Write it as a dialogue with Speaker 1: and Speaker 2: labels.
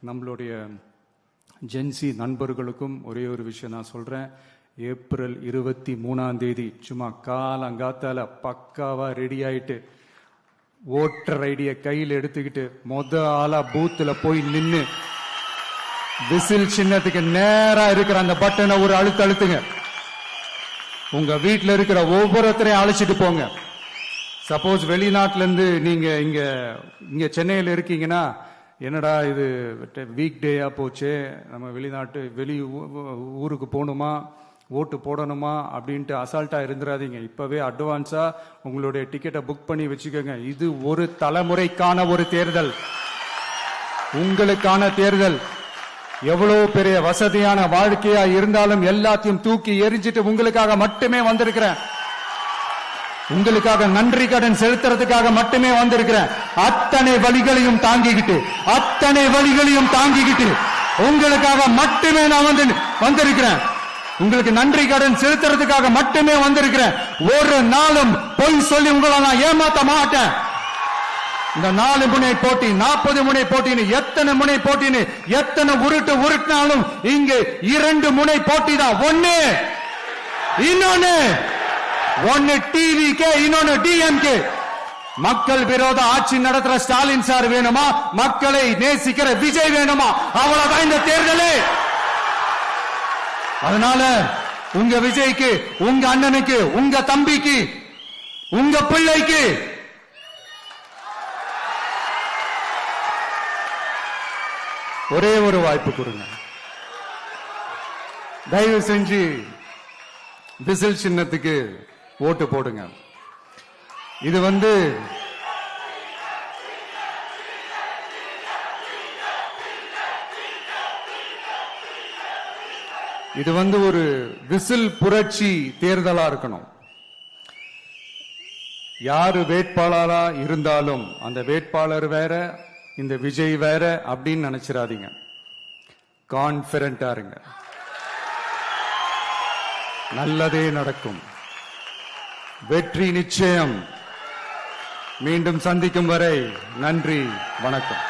Speaker 1: நம்மளுடைய ஜென்சி நண்பர்களுக்கும் ஒரே ஒரு விஷயம் நான் சொல்றேன். ஏப்ரல் 23 சும்மா காலங்காத்தால பக்காவா ரெடி ஆயிட்டு ஓட்டர் ஐடியை கையில் எடுத்துக்கிட்டு ஆளா பூத்துல போய் நின்னு விசில் சின்னத்துக்கு நேரா இருக்கிற அந்த பட்டனை ஒரு அழுத்துங்க. உங்க வீட்டுல இருக்கிற ஒவ்வொருத்தரையும் அழைச்சிட்டு போங்க. சப்போஸ் வெளிநாட்டுல இருந்து நீங்க இங்க சென்னையில இருக்கீங்கன்னா, என்னடா இது வீக் டேயா போச்சு, நம்ம வெளி ஊருக்கு போகணுமா, ஓட்டு போடணுமா அப்படின்ட்டு அசால்ட்டா இருந்துடாதீங்க. இப்பவே அட்வான்ஸா உங்களுடைய டிக்கெட்டை புக் பண்ணி வச்சுக்கோங்க. இது ஒரு தலைமுறைக்கான ஒரு தேர்தல், உங்களுக்கான தேர்தல். எவ்வளவு பெரிய வசதியான வாழ்க்கையா இருந்தாலும் எல்லாத்தையும் தூக்கி எரிஞ்சிட்டு உங்களுக்காக மட்டுமே வந்திருக்கிறேன். உங்களுக்காக நன்றி கடன் செலுத்துறதுக்காக மட்டுமே வந்திருக்கிறேன். அத்தனை வழிகளையும் தாங்கிக்கிட்டு உங்களுக்காக மட்டுமே நான் வந்திருக்கிறேன். உங்களுக்கு நன்றி கடன் செலுத்துறதுக்காக மட்டுமே வந்திருக்கிறேன். ஒரு நாளும் பொய் சொல்லி உங்களை நான் ஏமாத்த மாட்டேன். இந்த 4 முனை போட்டி, 40 முனை போட்டின்னு எத்தனை முனை போட்டின்னு எத்தனை உருட்டினாலும் இங்கு 2 முனை போட்டி தான். ஒன்னு டிவிகே, இன்னொன்னு டிஎம்கே. மக்கள் விரோத ஆட்சி நடத்துற ஸ்டாலின் சார் வேணுமா, மக்களை நேசிக்கிற விஜய் வேணுமா? அவ்வளவுதான் இந்த தேர்தலே. அதனால உங்க விஜய்க்கு, உங்க அண்ணனுக்கு, உங்க தம்பிக்கு, உங்க பிள்ளைக்கு ஒரே ஒரு வாய்ப்பு கொடுங்க. தயவு செஞ்சு விசில் சின்னத்துக்கு ஓட்டு போடுங்க. இது ஒரு விசில் புரட்சி தேர்தலா இருக்கணும். யாரு வேட்பாளரா இருந்தாலும் அந்த வேட்பாளர் வேற, இந்த விஜய் வேற அப்படின்னு நினைச்சிடாதீங்க. கான்பிடண்டா இருங்க, நல்லதே நடக்கும், வெற்றி நிச்சயம். மீண்டும் சந்திக்கும் வரை நன்றி, வணக்கம்.